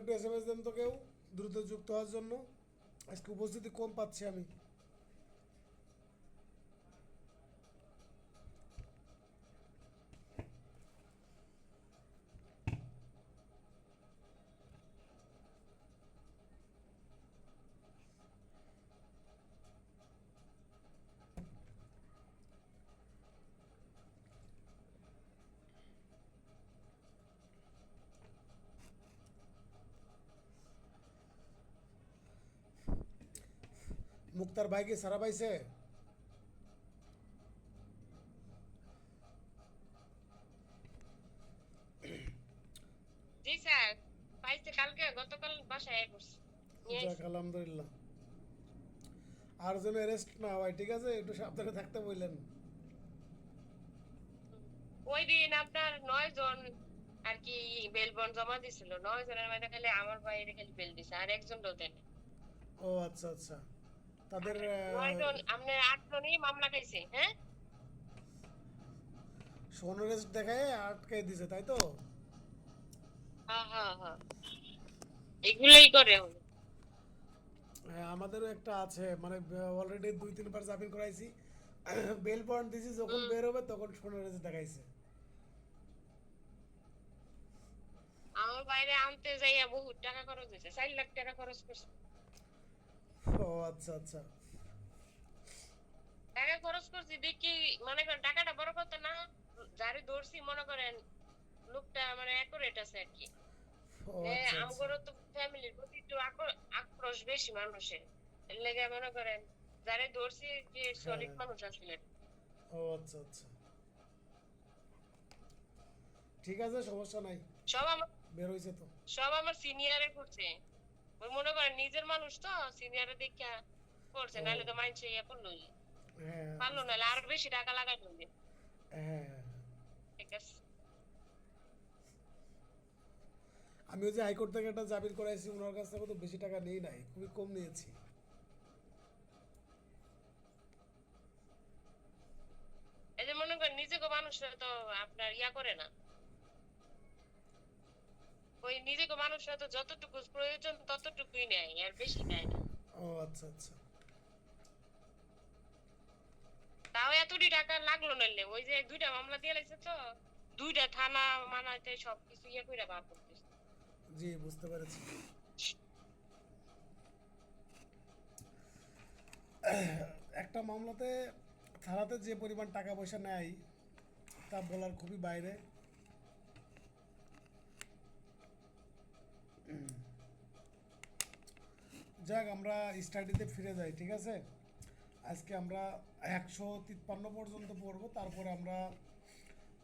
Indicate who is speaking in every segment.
Speaker 1: একটু SMS দেন তো কেউ, দ্রুত যুক্ত হওয়ার জন্য। আজকে উপস্থিতি কম পাচ্ছি আমি। মুক্তার ভাই কি সারা পাইছে?
Speaker 2: জি স্যার, পাইছে কালকে গতকাল বাসায় করছি নিয়ে
Speaker 1: যাক
Speaker 2: আইছি।
Speaker 1: আলহামদুলিল্লাহ। আর যেন অ্যারেস্ট না হয়, ঠিক আছে? একটু সাবধানে থাকতে বললেন।
Speaker 2: ওই দিন আপনার 9 জন আর কি বেল বন্ড জমা দিছিল, 9 জনের মধ্যে খালি আমার বাইরে খালি বেল দিছে, আর একজন দেন।
Speaker 1: ও আচ্ছা আচ্ছা। তাদের
Speaker 2: 9 জন, আপনার 8 জনই মামলা খাইছে। হ্যাঁ
Speaker 1: সোনারেস্ট দেখায় আটকে দিছে, তাই তো?
Speaker 2: হ্যাঁ হ্যাঁ হ্যাঁ, এগুলোই করে উনি।
Speaker 1: হ্যাঁ, আমাদেরও একটা আছে, মানে অলরেডি 2-3 বার জামিন করাইছি। বেল বন্ড দিছি, যখন
Speaker 2: হুম,
Speaker 1: বের হবে তখন সোনারেস্ট দেখাইছে।
Speaker 2: আমার বাইরে আনতে যাইয়া বহুত টাকা খরচ হয়েছে, 4 লাখ টাকা খরচ করছে।
Speaker 1: ও আচ্ছা আচ্ছা।
Speaker 2: টাকা খরচ করছি দেখি, মনে করেন টাকাটা বড় কথা না, যারে ধরছি মনে করেন লোকটা মানে অ্যাকুরেট আছে আর কি।
Speaker 1: ও আচ্ছা আচ্ছা।
Speaker 2: আমগরও তো ফ্যামিলির প্রতি একটু আক্রোশ বেশি মানুষের। এর লেগে মনে করেন যারে ধরছি যে
Speaker 1: হ্যাঁ।
Speaker 2: সলিড মানুষ আসলে।
Speaker 1: ও আচ্ছা আচ্ছা। ঠিক আছে, সমস্যা নাই।
Speaker 2: সব আমার
Speaker 1: বের হয়েছে তো।
Speaker 2: সব আমার সিনিয়রে করছে। ওই মনে করেন নিজের মানুষ তো, সিনিয়রে দেখা করছে,
Speaker 1: ও
Speaker 2: নাহলে তো মাইনছে ইয়ে করলো,
Speaker 1: হ্যাঁ,
Speaker 2: পারলো,
Speaker 1: বুঝতে
Speaker 2: নাহলে
Speaker 1: পারছি।
Speaker 2: আরো বেশি টাকা লাগাই ফেলবে।
Speaker 1: হ্যাঁ।
Speaker 2: ঠিক আছে।
Speaker 1: আমিও যে হাইকোর্ট থেকে একটা জামিন করাইছি, ওনার কাছ থেকে তো বেশি টাকা নেই নাই, খুবই কম নিয়েছি।
Speaker 2: এই যে মনে করেন নিজেকে মানুষরা তো আপনার ইয়া করে না, ওই নিজেকে মানুষরা তো যতটুকু প্রয়োজন ততটুকুই নেয়, আর বেশি নেয় না।
Speaker 1: ও আচ্ছা আচ্ছা।
Speaker 2: তাও এতটি টাকা লাগলো নইলে, ওই যে 2টা মামলা দিয়ে লাগছে তো, 2টা থানা মানাতে সবকিছু ইয়ে করে বার করতেছে।
Speaker 1: জি, বুঝতে পেরেছি। একটা মামলাতে থানাতে যে পরিমাণ টাকা পয়সা নেয় তা বলার খুবই বাইরে। যাক, আমরা স্টাডিতে ফিরে যাই, ঠিক আছে? আজকে আমরা 153 পর্যন্ত পড়বো, তারপরে আমরা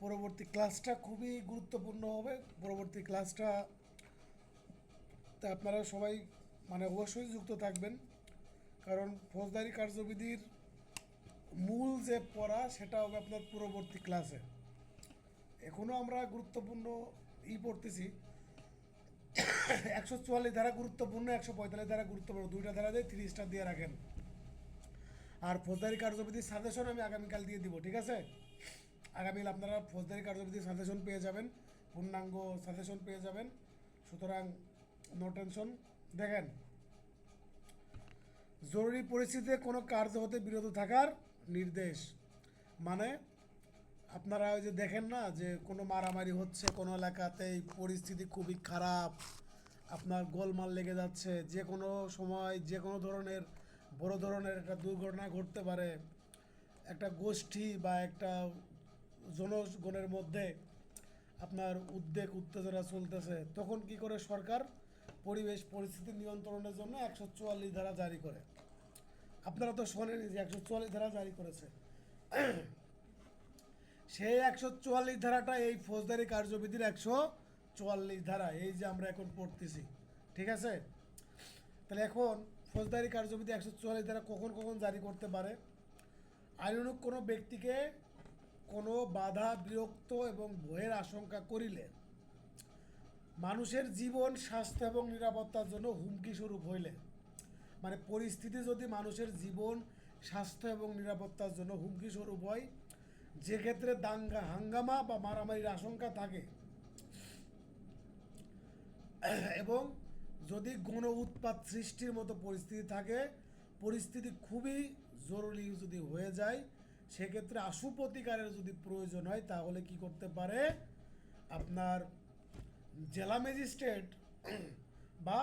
Speaker 1: পরবর্তী ক্লাসটা খুবই গুরুত্বপূর্ণ হবে। পরবর্তী ক্লাসটা তা আপনারা সবাই মানে অবশ্যই যুক্ত থাকবেন, কারণ ফৌজদারি কার্যবিধির মূল যে পড়া সেটা হবে আপনার পূর্ববর্তী ক্লাসে। এখনও আমরা গুরুত্বপূর্ণ পড়তেছি। 144 ধারা গুরুত্বপূর্ণ, 145 ধারা গুরুত্বপূর্ণ, দুইটা ধারা দিয়ে 30 দিয়ে রাখেন। আর ফৌজদারি কার্যবিধির সাজেশন আমি আগামীকাল দিয়ে দিব, ঠিক আছে? আগামীকাল আপনারা ফৌজদারি কার্যবিধির সাজেশন পেয়ে যাবেন, পূর্ণাঙ্গ সাজেশন পেয়ে যাবেন। সুতরাং নো টেনশন। দেখেন, জরুরি পরিস্থিতিতে কোনো কার্য হতে বিরত থাকার নির্দেশ, মানে আপনারা ওই যে দেখেন না যে কোনো মারামারি হচ্ছে কোনো এলাকাতেই, পরিস্থিতি খুবই খারাপ, আপনার গোলমাল লেগে যাচ্ছে, যে কোনো সময় যে কোনো ধরনের বড় ধরনের একটা দুর্ঘটনা ঘটতে পারে, একটা গোষ্ঠী বা একটা জনগণের মধ্যে আপনার উদ্বেগ উত্তেজনা চলতেছে, তখন কি করে সরকার পরিবেশ পরিস্থিতি নিয়ন্ত্রণের জন্য 144 ধারা জারি করে। আপনারা তো শোনেন যে 144 ধারা জারি করেছে। সেই 144 ধারাটা এই ফৌজদারি কার্যবিধির 144 ধারা, এই যে আমরা এখন পড়তেছি, ঠিক আছে? তাহলে এখন ফৌজদারি কার্যবিধি 144 ধারা কখন কখন জারি করতে পারে? আইনানুগ কোনো ব্যক্তিকে কোনো বাধা বিরক্ত এবং ভয়ের আশঙ্কা করিলে, মানুষের জীবন স্বাস্থ্য এবং নিরাপত্তার জন্য হুমকি স্বরূপ হইলে, মানে পরিস্থিতি যদি মানুষের জীবন স্বাস্থ্য এবং নিরাপত্তার জন্য হুমকি স্বরূপ হয়, যে ক্ষেত্রে দাঙ্গা হাঙ্গামা বা মারামারির আশঙ্কা থাকে এবং যদি গণ উৎপাত সৃষ্টির মতো পরিস্থিতি থাকে, পরিস্থিতি খুবই জরুরি যদি হয়ে যায়, সেক্ষেত্রে আশু প্রতিকারের যদি প্রয়োজন হয় তাহলে কি করতে পারে আপনার জেলা ম্যাজিস্ট্রেট বা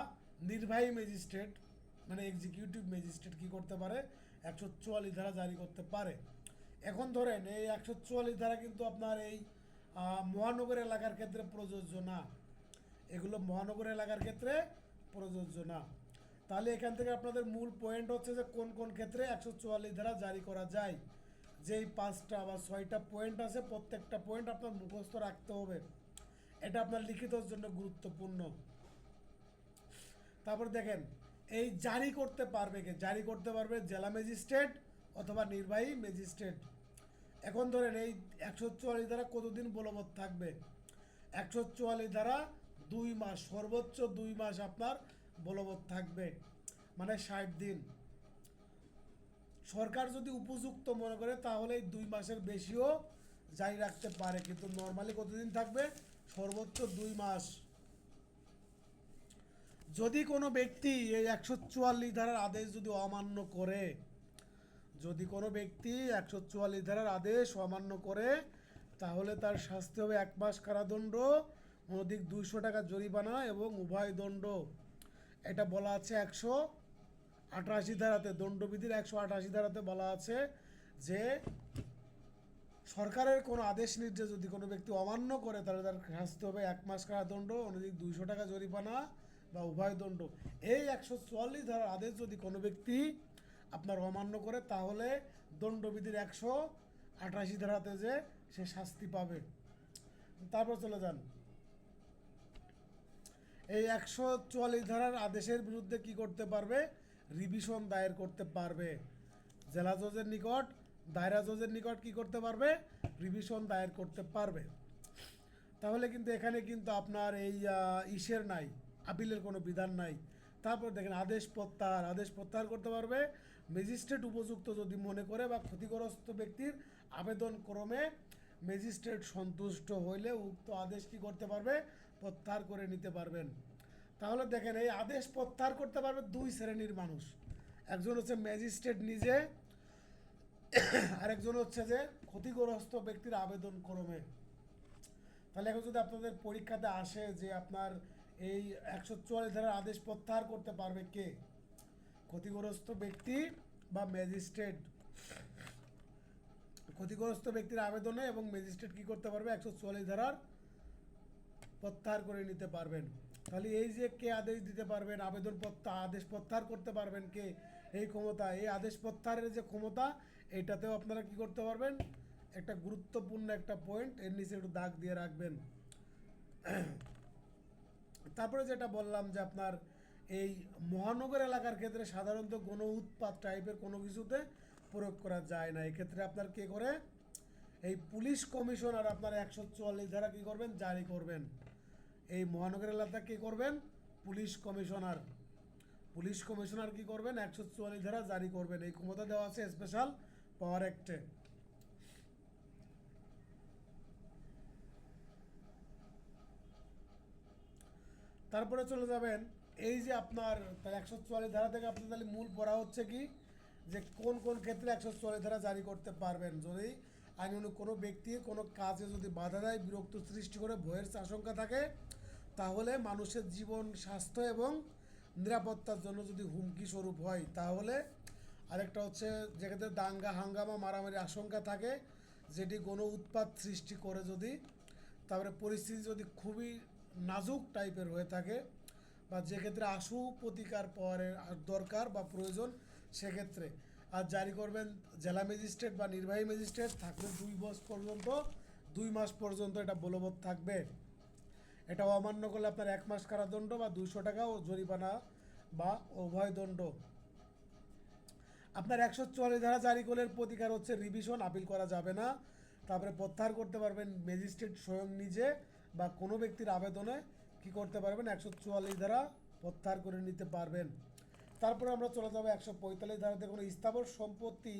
Speaker 1: নির্বাহী ম্যাজিস্ট্রেট মানে এক্সিকিউটিভ ম্যাজিস্ট্রেট কি করতে পারে 144 ধারা জারি করতে পারে। এখন ধরেন এই 144 ধারা কিন্তু আপনার এই মহানগর এলাকার ক্ষেত্রে প্রযোজ্য না, এগুলো মহানগর এলাকার ক্ষেত্রে প্রযোজ্য না। তাহলে এখান থেকে আপনাদের মূল পয়েন্ট হচ্ছে যে কোন কোন ক্ষেত্রে 144 ধারা জারি করা যায়। যেই 5টা বা 6টা পয়েন্ট আছে প্রত্যেকটা পয়েন্ট আপনার মুখস্থ রাখতে হবে, এটা আপনার লিখিতর জন্য গুরুত্বপূর্ণ। তারপর দেখেন এই জারি করতে পারবে কে, জারি করতে পারবে জেলা ম্যাজিস্ট্রেট অথবা নির্বাহী ম্যাজিস্ট্রেট। এখন ধরেন এই 144 ধারা কতদিন বলবৎ থাকবে, 144 ধারা 2 মাস, সর্বোচ্চ 2 মাস আপনার বলবৎ থাকবে, মানে 60 দিন। সরকার যদি উপযুক্ত মনে করে তাহলে এই 2 মাসের বেশিও জারি রাখতে পারে, কিন্তু নর্মালি কতদিন থাকবে, সর্বোচ্চ 2 মাস। যদি কোনো ব্যক্তি এই 144 ধারার আদেশ যদি অমান্য করে, যদি কোনো ব্যক্তি 144 ধারার আদেশ অমান্য করে তাহলে তার শাস্তি হবে 1 মাস কারাদণ্ড, অনধিক 200 টাকা জরিমানা এবং উভয় দণ্ড। এটা বলা আছে 188 ধারাতে, দণ্ডবিধির 188 ধারাতে বলা আছে যে সরকারের কোনো আদেশ নির্দেশ যদি কোনো ব্যক্তি অমান্য করে তাহলে তার শাস্তি হবে 1 মাস কারাদণ্ড, অনধিক 200 টাকা জরিমানা বা উভয় দণ্ড। এই 144 ধারার আদেশ যদি কোনো ব্যক্তি আপনার অমান্য করে তাহলে দণ্ডবিধির 188 ধারাতে যে সে শাস্তি পাবে। তারপর চলে যান, এই 144 ধারার আদেশের বিরুদ্ধে কি করতে পারবে, রিভিশন দায়ের করতে পারবে। জেলা জজের নিকট, দায়রা জজের নিকট কি করতে পারবে, রিভিশন দায়ের করতে পারবে। তাহলে কিন্তু এখানে কিন্তু আপনার এই ইসের নাই, আপিলের কোনো বিধান নাই। তারপর দেখেন আদেশ প্রত্যাহার, আদেশ প্রত্যাহার করতে পারবে ম্যাজিস্ট্রেট উপযুক্ত যদি মনে করে বা ক্ষতিগ্রস্ত ব্যক্তির আবেদন ক্রমে ম্যাজিস্ট্রেট সন্তুষ্ট হইলে উক্ত আদেশ কি করতে পারবে, প্রত্যাহার করে নিতে পারবেন। তাহলে দেখেন এই আদেশ প্রত্যাহার করতে পারবে 2 শ্রেণীর মানুষ, একজন হচ্ছে ম্যাজিস্ট্রেট নিজে, আরেকজন হচ্ছে যে ক্ষতিগ্রস্ত ব্যক্তির আবেদন ক্রমে। তাহলে এখন যদি আপনাদের পরীক্ষাতে আসে যে আপনার এই 144 ধারার আদেশ প্রত্যাহার করতে পারবে কে, ক্ষতিগ্রস্ত ব্যক্তি বা ম্যাজিস্ট্রেট। ক্ষতিগ্রস্ত ব্যক্তির আবেদনে এবং ম্যাজিস্ট্রেট কি করতে পারবে 144 ধারার প্রত্যাহার করে নিতে পারবেন। তাহলে এই যে কে আদেশ দিতে পারবেন, আদেশ প্রত্যাহার করতে পারবেন কে, এই ক্ষমতা, এই আদেশ প্রত্যাহারের যে ক্ষমতা এটাতেও আপনারা কি করতে পারবেন, একটা গুরুত্বপূর্ণ একটা পয়েন্ট এর নিচে একটু দাগ দিয়ে রাখবেন। তারপরে যেটা বললাম যে আপনার এই মহানগর এলাকার ক্ষেত্রে সাধারণত গণ উৎপাত টাইপের কোনো কিছুতে প্রয়োগ করা যায় না। এক্ষেত্রে আপনার কে করে, এই পুলিশ কমিশনার আপনার 144 ধারা কী করবেন, জারি করবেন। এই মহানগর এলাকা কী করবেন, পুলিশ কমিশনার, পুলিশ কমিশনার কী করবেন 144 ধারা জারি করবেন। এই ক্ষমতা দেওয়া আছে স্পেশাল পাওয়ার অ্যাক্টে। তারপরে চলে যাবেন এই যে আপনার 144 ধারা থেকে আপনার তাহলে মূল পড়া হচ্ছে কি, যে কোন কোন ক্ষেত্রে 144 ধারা জারি করতে পারবেন। যদি আইনানুগ কোনো ব্যক্তির কোনো কাজে যদি বাধা দেয়, বিরক্ত সৃষ্টি করে, ভয়ের আশঙ্কা থাকে, তাহলে মানুষের জীবন, স্বাস্থ্য এবং নিরাপত্তার জন্য যদি হুমকি স্বরূপ হয়, তাহলে আরেকটা হচ্ছে যেক্ষেত্রে দাঙ্গা হাঙ্গামা মারামারি আশঙ্কা থাকে, যেটি গণ উৎপাত সৃষ্টি করে যদি, তারপরে পরিস্থিতি যদি খুবই নাজুক টাইপের হয়ে থাকে বা যে ক্ষেত্রে আশু প্রতিকার পাওয়ার দরকার বা প্রয়োজন, সেক্ষেত্রে আর জারি করবেন জেলা ম্যাজিস্ট্রেট বা নির্বাহী ম্যাজিস্ট্রেট, থাকবে 2 মাস পর্যন্ত, 2 মাস পর্যন্ত এটা বলবৎ থাকবে। এটা অমান্য করলে আপনার 1 মাস কারাদণ্ড বা 200 টাকা ও জরিমানা বা উভয় দণ্ড। আপনার 144 ধারা জারি করলে প্রতিকার হচ্ছে রিভিশন, আপিল করা যাবে না। তারপরে প্রত্যাহার করতে পারবেন ম্যাজিস্ট্রেট স্বয়ং নিজে বা কোনো ব্যক্তির আবেদনে কি করতে পারবেন, 144 ধারা প্রত্যাহার করে নিতে পারবেন। তারপরে আমরা চলে যাবো 145 ধারাতে কোনো স্থাবর সম্পত্তি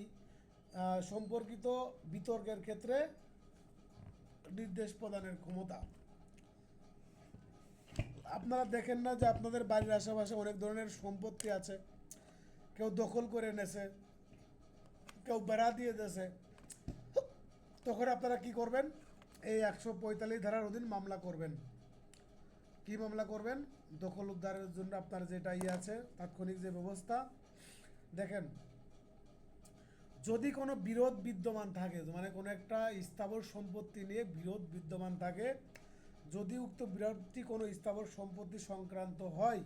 Speaker 1: সম্পর্কিত বিতর্কের ক্ষেত্রে নির্দেশ প্রদানের ক্ষমতা। আপনারা দেখেন না যে আপনাদের বাড়ির আশেপাশে অনেক ধরনের সম্পত্তি আছে, কেউ দখল করে এনেছে, কেউ বেড়া দিয়ে দিয়েছে, তখন আপনারা কি করবেন? এই 145 ধারার অধীন মামলা করবেন। কি মামলা করবেন? দখল উদ্ধারের জন্য আপনার যেটা আছে তাৎক্ষণিক যে ব্যবস্থা। দেখেন, যদি কোনো বিরোধ বিদ্যমান থাকে, মানে কোনো একটা স্থাবর সম্পত্তি নিয়ে বিরোধ বিদ্যমান থাকে, যদি উক্ত বিরোধটি কোনো স্থাবর সম্পত্তি সংক্রান্ত হয়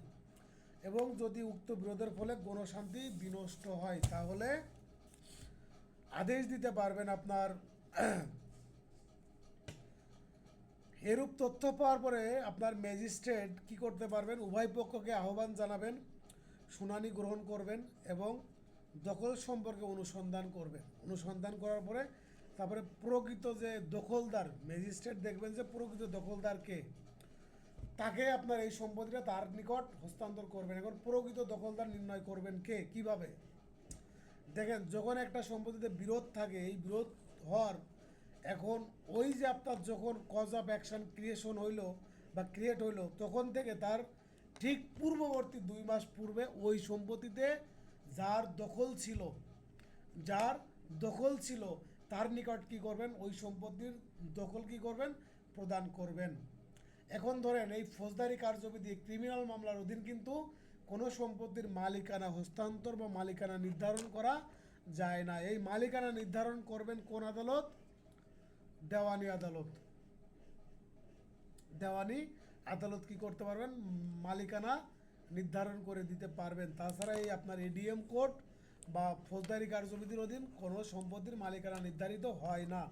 Speaker 1: এবং যদি উক্ত বিরোধের ফলে গণশান্তি বিনষ্ট হয়, তাহলে আদেশ দিতে পারবেন আপনার। এরূপ তথ্য পাওয়ার পরে আপনার ম্যাজিস্ট্রেট কি করতে পারবেন? উভয় পক্ষকে আহ্বান জানাবেন, শুনানি গ্রহণ করবেন এবং দখল সম্পর্কে অনুসন্ধান করবেন। অনুসন্ধান করার পরে তারপরে প্রকৃত যে দখলদার, ম্যাজিস্ট্রেট দেখবেন যে প্রকৃত দখলদার কে, তাকে আপনার এই সম্পত্তিটা তার নিকট হস্তান্তর করবেন। এখন প্রকৃত দখলদার নির্ণয় করবেন কে, কিভাবে? দেখেন, যখন একটা সম্পত্তিতে বিরোধ থাকে, এই বিরোধ হওয়ার এখন ওই যে আপনার যখন কজ অফ অ্যাকশন ক্রিয়েশন হইলো বা ক্রিয়েট হইলো, তখন থেকে তার ঠিক পূর্ববর্তী 2 মাস পূর্বে ওই সম্পত্তিতে যার দখল ছিল, যার দখল ছিল তার নিকট কি করবেন? ওই সম্পত্তির দখল কি করবেন? প্রদান করবেন। এখন ধরেন এই ফৌজদারি কার্যবিধি ক্রিমিনাল মামলার অধীন কিন্তু কোনো সম্পত্তির মালিকানা হস্তান্তর বা মালিকানা নির্ধারণ করা যায় না। এই মালিকানা নির্ধারণ করবেন কোন আদালত? দেওয়ানি আদালত। দেওয়ানি আদালত কি করতে পারবেন? মালিকানা নির্ধারণ করে দিতে পারবেন। তাছাড়া এই আপনার এডিএম কোর্ট বা ফৌজদারি কার্যবিধির অধীন কোনো সম্পত্তির মালিকানা নির্ধারিত হয় না।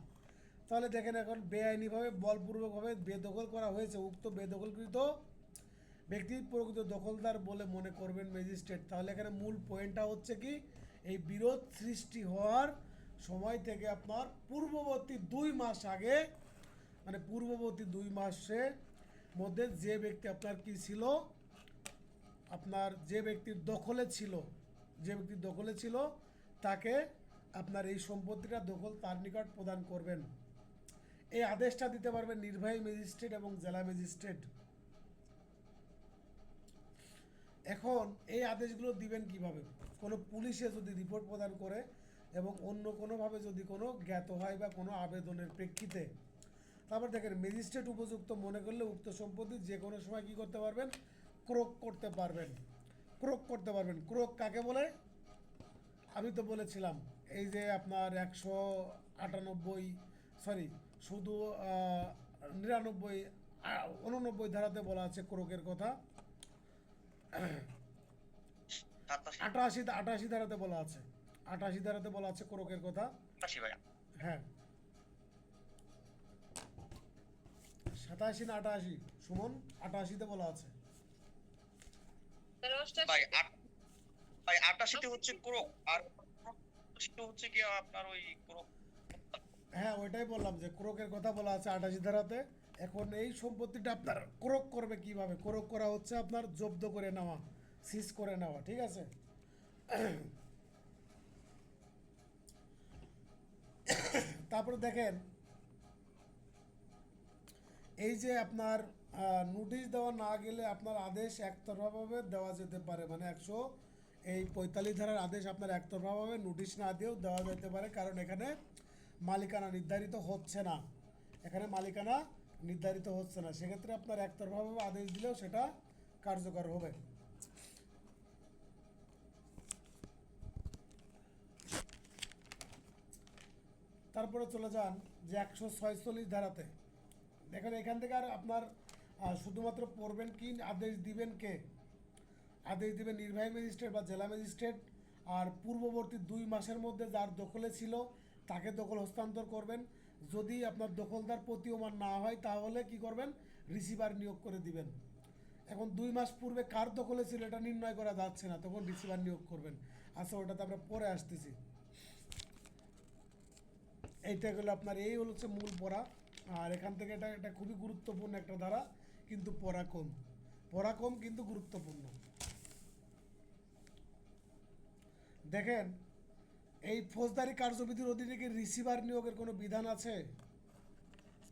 Speaker 1: তাহলে দেখেন, এখন বেআইনিভাবে বলপূর্বকভাবে বেদখল করা হয়েছে, উক্ত বেদখলকৃত ব্যক্তি প্রকৃত দখলদার বলে মনে করবেন ম্যাজিস্ট্রেট। তাহলে এখানে মূল পয়েন্টটা হচ্ছে কি, এই বিরোধ সৃষ্টি হওয়ার সময় থেকে আপনার পূর্ববর্তী 2 মাস আগে, মানে পূর্ববর্তী 2 মাসের মধ্যে যে ব্যক্তি আপনার কি ছিল, আপনার যে ব্যক্তির দখলে ছিল, যে ব্যক্তির দখলে ছিল তাকে আপনার এই সম্পত্তিটা দখল তার নিকট প্রদান করবেন। এই আদেশটা দিতে পারবেন নির্বাহী ম্যাজিস্ট্রেট এবং জেলা ম্যাজিস্ট্রেট। এখন এই আদেশগুলো দিবেন কিভাবে? কোনো পুলিশে যদি রিপোর্ট প্রদান করে এবং অন্য কোনোভাবে যদি কোনো জ্ঞাত হয় বা কোনো আবেদনের প্রেক্ষিতে, তারপর দেখেন ম্যাজিস্ট্রেট উপযুক্ত মনে করলে উক্ত সম্পত্তি যে কোনো সময় কী করতে পারবেন? ক্রোক করতে পারবেন। ক্রোক করতে পারবেন। ক্রোক কাকে বলে? আমি তো বলেছিলাম, এই যে আপনার 198, সরি, শুধু 99, 89 ধারাতে বলা আছে ক্রোকের কথা। 88 ধারাতে বলা আছে, 88 ধারাতে বলা আছে ক্রোকের কথা। হ্যাঁ, 87 না 88? সুমন, 88তে বলা আছে।
Speaker 2: ভাই
Speaker 3: 88তে হচ্ছে ক্রোক, আর 88 হচ্ছে কি আপনার ওই ক্রোক।
Speaker 1: হ্যাঁ, ওইটাই বললাম যে ক্রোকের কথা বলা আছে 88 ধারাতে। এখন এই সম্পত্তিটা আপনার ক্রোক করবে কিভাবে? ক্রোক করা হচ্ছে আপনার জব্দ করে নেওয়া, সিজ করে নেওয়া, ঠিক আছে? তারপরে দেখেন, এই যে আপনার নোটিশ দেওয়া না গেলে আপনার আদেশ একতরফাভাবে দেওয়া যেতে পারে, মানে 145 ধারার আদেশ আপনার একতরফাভাবে নোটিশ না দিয়েও দেওয়া যেতে পারে, কারণ এখানে মালিকানা নির্ধারিত হচ্ছে না। এখানে মালিকানা নির্ধারিত হচ্ছে না, সেক্ষেত্রে আপনার একতরফাভাবে আদেশ দিলেও সেটা কার্যকর হবে। তারপরে চলে যান যে 146 ধারাতে। দেখেন, এখান থেকে আর আপনার শুধুমাত্র পড়বেন কি, আদেশ দিবেন কে? আদেশ দিবেন নির্বাহী ম্যাজিস্ট্রেট বা জেলা ম্যাজিস্ট্রেট। আর পূর্ববর্তী 2 মাসের মধ্যে যার দখলে ছিল তাকে দখল হস্তান্তর করবেন। যদি আপনার দখলদার প্রতীয়মান না হয় তাহলে কি করবেন? রিসিভার নিয়োগ করে দিবেন। এখন 2 মাস পূর্বে কার দখলে ছিল এটা নির্ণয় করা যাচ্ছে না, তখন রিসিভার নিয়োগ করবেন। আচ্ছা, ওটাতে আমরা পরে আসতেছি। এইটা হলো আপনার, এই হচ্ছে মূল পড়া। আর এখান থেকে এটা খুবই গুরুত্বপূর্ণ একটা ধারা, কিন্তু পড়া কম। পড়া কম কিন্তু গুরুত্বপূর্ণ। দেখেন, এই ফৌজদারি কার্যবিধির অধীনে কি রিসিভার নিয়োগের কোনো বিধান আছে?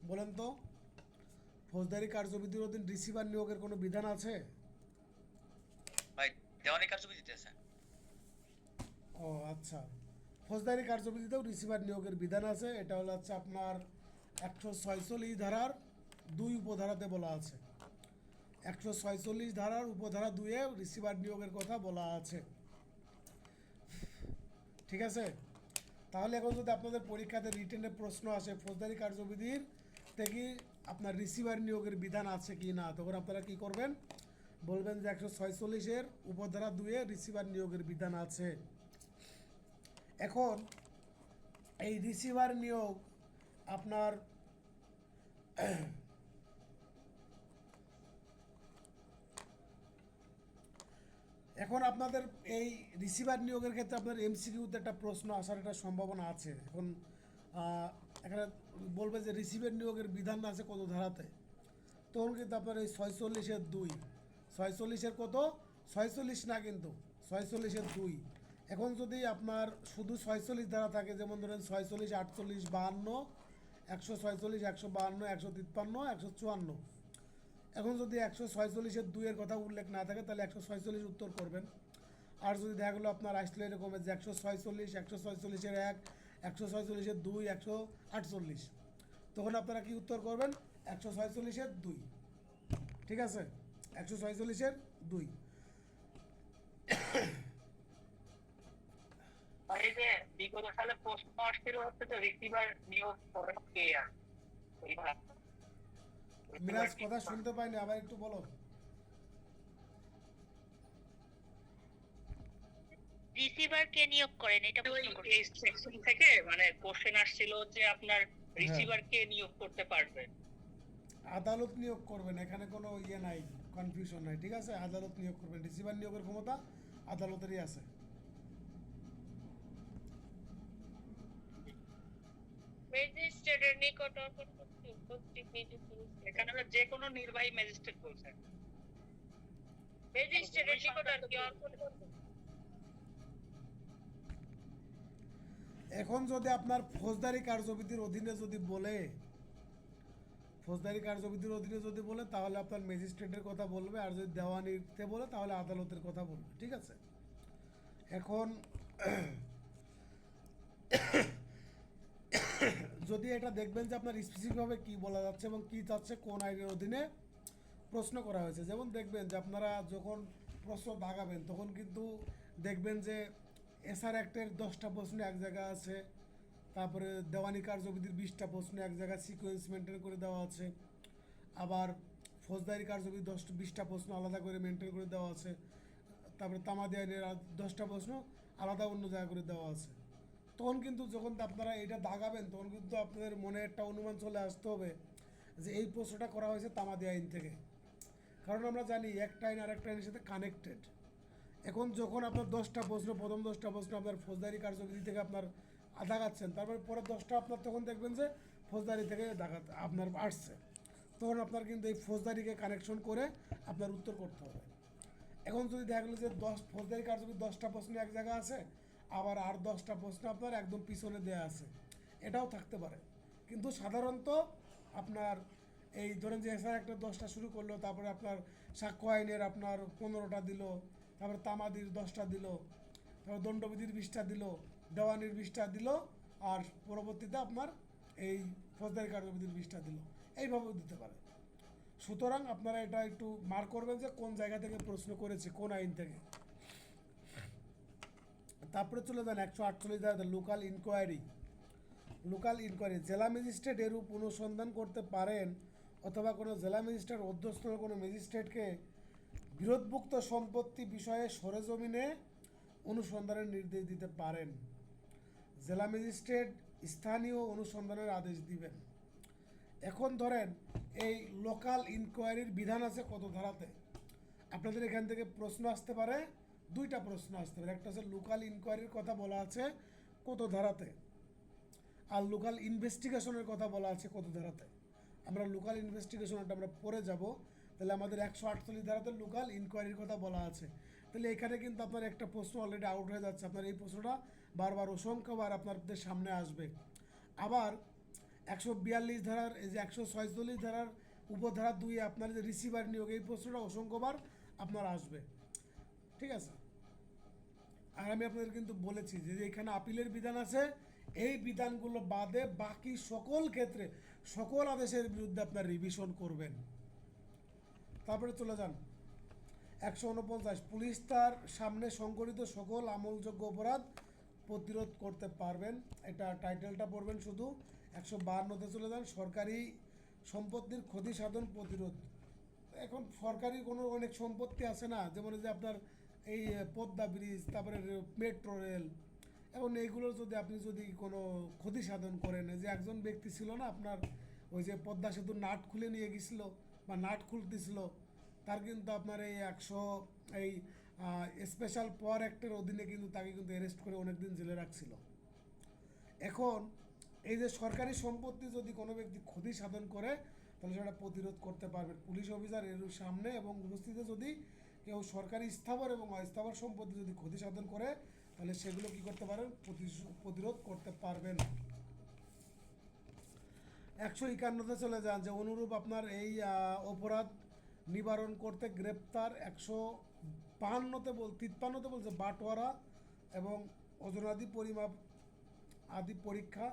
Speaker 1: বলেন তো। ফৌজদারি কার্যবিধির অধীন রিসিভার নিয়োগের কোনো বিধান আছে?
Speaker 3: ভাই দেওয়ানি কার্যবিধিতে আছে।
Speaker 1: ও আচ্ছা, ফৌজদারি কার্যবিধিতেও রিসিভার নিয়োগের বিধান আছে। এটা হলো হচ্ছে আপনার 146 ধারার 2 উপধারাতে বলা আছে। 146 ধারার উপধারা 2-এ রিসিভার নিয়োগের কথা বলা আছে। ঠিক আছে, তাহলে এখন যদি আপনাদের পরীক্ষাতে রিটেনে প্রশ্ন আসে ফৌজদারি কার্যবিধির থেকে আপনার রিসিভার নিয়োগের বিধান আছে কি না, তখন আপনারা কি করবেন? বলবেন যে 146-এর উপধারা 2-এ রিসিভার নিয়োগের বিধান আছে। এখন এই রিসিভার নিয়োগ আপনার এখন আপনাদের এই রিসিভার নিয়োগের ক্ষেত্রে আপনার এমসিকিউতে একটা প্রশ্ন আসার একটা সম্ভাবনা আছে। এখন এখানে বলবে যে রিসিভার নিয়োগের বিধান আছে কত ধারাতে, তখন কিন্তু আপনার এই 46-এর 2, 46-এর কত, 46 না কিন্তু 46-এর 2। এখন যদি আপনার শুধু 46 ধারা থাকে, যেমন ধরেন 46, 48, 52, 146, 152, 153, 154, এখন যদি 146-এর 2-এর কথা উল্লেখ না থাকে তাহলে 146 উত্তর করবেন। আর যদি দেখা গেলো আপনার আসলে এরকম যে 146, 146-এর 1, 146-এর 2, 148, তখন আপনারা কি উত্তর করবেন? 146-এর 2। ঠিক আছে, 146-এর 2।
Speaker 4: আর এই যে বিগত সালে প্রশ্ন আসছিল হচ্ছে যে রিসিভার নিয়োগ করে কে আর এইবার
Speaker 1: মিরাজ কথা শুনতে পাইনি, আবার একটু বলো।
Speaker 5: রিসিভার কে নিয়োগ করেন এটা প্রশ্ন করছি।
Speaker 4: এই সেকশন থেকে মানে কোশ্চেন আসছিল যে আপনার রিসিভার কে নিয়োগ করতে পারবে।
Speaker 1: আদালত নিয়োগ করবেন, এখানে কোনো ইয়ে নাই, কনফিউশন নাই। ঠিক আছে, আদালত নিয়োগ করবেন, রিসিভার নিয়োগের ক্ষমতা আদালতেরই আছে।
Speaker 2: ম্যাজিস্ট্রেটের নিকট কর্তৃক নিযুক্ত
Speaker 4: এখানে যে কোনো নির্বাহী ম্যাজিস্ট্রেট বলছে।
Speaker 2: ম্যাজিস্ট্রেটের নিকট আর কি
Speaker 1: এখন যদি আপনার ফৌজদারি কার্যবিধির অধীনে যদি বলে, ফৌজদারি কার্যবিধির অধীনে যদি বলে তাহলে আপনার ম্যাজিস্ট্রেটের কথা বলবে, আর যদি দেওয়ানিতে বলে তাহলে আদালতের কথা বলবে। ঠিক আছে, এখন যদি এটা দেখবেন যে আপনার স্পেসিফিকভাবে কী বলা যাচ্ছে এবং কী চাচ্ছে কোন আইনের অধীনে প্রশ্ন করা হয়েছে। যেমন দেখবেন যে আপনারা যখন প্রশ্ন দাগাবেন তখন কিন্তু দেখবেন যে এসআর অ্যাক্টের 10টা প্রশ্ন এক জায়গায় আছে, তারপরে দেওয়ানি কার্যবিধির 20টা প্রশ্ন এক জায়গায় সিকোয়েন্স মেনটেন করে দেওয়া আছে, আবার ফৌজদারি কার্যবিধির 20টা প্রশ্ন আলাদা করে মেনটেন করে দেওয়া আছে, তারপরে তামাদি আইনের 10টা প্রশ্ন আলাদা অন্য জায়গা করে দেওয়া আছে। তখন কিন্তু যখন আপনারা এটা দাগাবেন তখন কিন্তু আপনাদের মনে একটা অনুমান চলে আসতে হবে যে এই প্রশ্নটা করা হয়েছে তামাদি আইন থেকে, কারণ আমরা জানি একটা আইন আর একটা আইনের সাথে কানেক্টেড। এখন যখন আপনার 10টা প্রশ্ন, প্রথম 10টা প্রশ্ন আপনার ফৌজদারি কার্যবিধি থেকে আপনার দাগাচ্ছেন, তারপরে পরের 10টা আপনার তখন দেখবেন যে ফৌজদারি থেকে আপনার আসছে, তখন আপনার কিন্তু এই ফৌজদারিকে কানেকশন করে আপনার উত্তর করতে হবে। এখন যদি দেখা গেলো যে ফৌজদারি কার্যবিধি 10টা প্রশ্ন এক জায়গায় আছে, আবার আর 10টা প্রশ্ন আপনার একদম পিছনে দেওয়া আছে, এটাও থাকতে পারে। কিন্তু সাধারণত আপনার এই ধরেন যে এসআর একটা 10টা শুরু করলো, তারপরে আপনার সাক্ষ্য আইনের আপনার 15টা দিল, তারপরে তামাদির 10টা দিল, তারপর দণ্ডবিধির 20টা দিল, দেওয়ানির 20টা দিল, আর পরবর্তীতে আপনার এই ফৌজদারি কার্যবিধির 20টা দিল, এইভাবেও দিতে পারে। সুতরাং আপনারা এটা একটু মার্ক করবেন যে কোন জায়গা থেকে প্রশ্ন করেছে, কোন আইন থেকে। তারপরে চলে যান 148 ধারা লোকাল ইনকোয়ারি। লোকাল ইনকোয়ারি, জেলা ম্যাজিস্ট্রেট এরূপ অনুসন্ধান করতে পারেন অথবা কোনো জেলা ম্যাজিস্ট্রেট অধ্যস্থ কোনো ম্যাজিস্ট্রেটকে বিরোধমুক্ত সম্পত্তি বিষয়ে সরেজমিনে অনুসন্ধানের নির্দেশ দিতে পারেন। জেলা ম্যাজিস্ট্রেট স্থানীয় অনুসন্ধানের আদেশ দিবেন। এখন ধরেন এই লোকাল ইনকোয়ারির বিধান আছে কত ধারাতে? আপনাদের এখান থেকে প্রশ্ন আসতে পারে, 2টা প্রশ্ন আসতে পারে। একটা হচ্ছে লোকাল ইনকোয়ারির কথা বলা আছে কত ধারাতে, আর লোকাল ইনভেস্টিগেশনের কথা বলা আছে কত ধারাতে। আমরা লোকাল ইনভেস্টিগেশনটা আমরা পরে যাব, তাহলে আমাদের 148 ধারাতে লোকাল ইনকোয়ারির কথা বলা আছে। তাহলে এখানে কিন্তু আপনার একটা প্রশ্ন অলরেডি আউট হয়ে যাচ্ছে, আপনার এই প্রশ্নটা বারবার অসংখ্যবার আপনাদের সামনে আসবে। আবার 142 ধারার এই যে 146 ধারার উপধারা 2 আপনার যে রিসিভার নিয়োগ, এই প্রশ্নটা অসংখ্যবার আপনার আসবে। ঠিক আছে, আর আমি আপনাদের কিন্তু বলেছি যে এখানে আপিলের বিধান আছে, এই বিধানগুলো বাদে বাকি সকল ক্ষেত্রে সকল আদেশের বিরুদ্ধে আপনার রিভিশন করবেন। তারপরে চলে যান 149, পুলিশ তার সামনে সংঘটিত সকল আমলযোগ্য অপরাধ প্রতিরোধ করতে পারবেন। এটা টাইটেলটা পড়বেন শুধু। 152তে চলে যান, সরকারি সম্পত্তির ক্ষতি সাধন প্রতিরোধ। এখন সরকারি কোনো অনেক সম্পত্তি আছে না, যেমন এই যে আপনার এই পদ্মা ব্রিজ, তারপরে মেট্রো রেল, এখন এইগুলোর যদি আপনি যদি কোনো ক্ষতি সাধন করেন, এই যে একজন ব্যক্তি ছিল না আপনার ওই যে পদ্মা সেতুর নাট খুলে নিয়ে গেছিল বা নাট খুলতেছিল, তার কিন্তু আপনার এই 100 এই স্পেশাল পাওয়ার অ্যাক্টের অধীনে কিন্তু তাকে কিন্তু অ্যারেস্ট করে অনেক দিন জেলে রাখছিল। এখন এই যে সরকারি সম্পত্তি যদি কোনো ব্যক্তি ক্ষতি সাধন করে, তাহলে সেটা প্রতিরোধ করতে পারবেন পুলিশ অফিসার এর সামনে এবং উপস্থিতিতে। যদি কেউ সরকারি স্থাবর এবং অস্থাবর সম্পত্তি যদি ক্ষতি সাধন করে, তাহলে সেগুলো কি করতে পারেন, প্রতিরোধ করতে পারবেন। 151তে চলে যান, যে অনুরূপ আপনার এই অপরাধ নিবারণ করতে গ্রেপ্তার। 153তে বলছে বাটোয়ারা এবং ওজনাদি পরিমাপ আদি পরীক্ষা।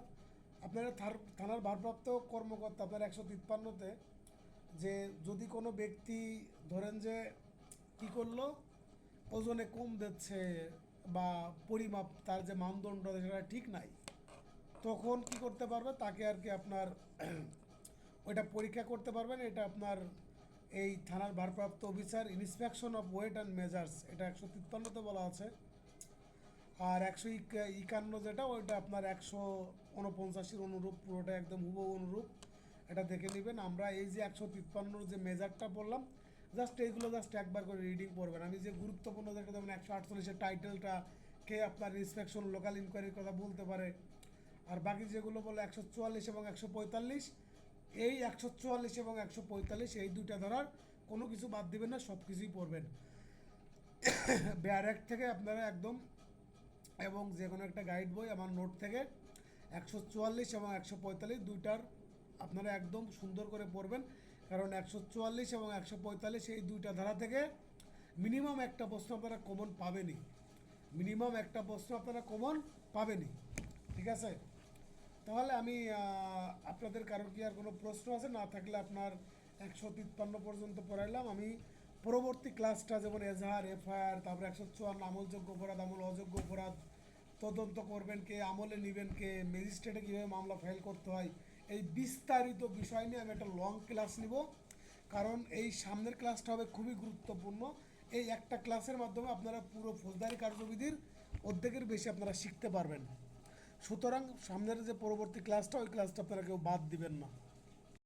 Speaker 1: আপনারা থানার ভারপ্রাপ্ত কর্মকর্তা আপনার 153তে, যে যদি কোনো ব্যক্তি ধরেন যে কি করলো, ওজনে কম দিচ্ছে বা পরিমাপ তার যে মানদণ্ড সেটা ঠিক নাই, তখন কি করতে পারবে, তাকে আর কি আপনার ওইটা পরীক্ষা করতে পারবেন। এটা আপনার এই থানার ভারপ্রাপ্ত officer, inspection of weight and measures, এটা 153তে বলা আছে। আর 151 যেটা, ওইটা আপনার 149 অনুরূপ, পুরোটা একদম হুবহু অনুরূপ, এটা দেখে নেবেন। আমরা এই যে 153 যে মেজারটা বললাম, জাস্ট এইগুলো জাস্ট একবার করে রিডিং করবেন। আমি যে গুরুত্বপূর্ণ যেটা, যেমন 148-এর টাইটেলটা কে আপনার ইন্সপেকশন লোকাল ইনকোয়ারির কথা বলতে পারে, আর বাকি যেগুলো বলে 144 এবং 145, এই 144 এবং 145 এই দুইটা ধরার কোনো কিছু বাদ দিবেন না, সব কিছুই পড়বেন ব্যারেক থেকে আপনারা একদম, এবং যে কোনো একটা গাইড বই আমার নোট থেকে 144 এবং 145 দুইটার আপনারা একদম সুন্দর করে পড়বেন। কারণ 144 এবং 145 এই দুইটা ধারা থেকে মিনিমাম একটা প্রশ্ন আপনারা কমন পাবেনই, ঠিক আছে? তাহলে আমি আপনাদের কারোর কি আর কোনো প্রশ্ন আছে? না থাকলে আপনার 153 পর্যন্ত পড়াইলাম। আমি পরবর্তী ক্লাসটা যেমন এজাহার, এফআইআর, তারপরে 154 আমলযোগ্য অপরাধ, আমল অযোগ্য অপরাধ, তদন্ত করবেন কে, আমলে নেবেন কে, ম্যাজিস্ট্রেটে কীভাবে মামলা ফাইল করতে হয়, এই বিস্তারিত বিষয় নিয়ে আমি একটা লং ক্লাস নিব। কারণ এই সামনের ক্লাসটা হবে খুবই গুরুত্বপূর্ণ। এই একটা ক্লাসের মাধ্যমে আপনারা পুরো ফৌজদারি কার্যবিধির অর্ধেকের বেশি আপনারা শিখতে পারবেন। সুতরাং সামনের যে পরবর্তী ক্লাসটা, ওই ক্লাসটা আপনারা কেউ বাদ দিবেন না।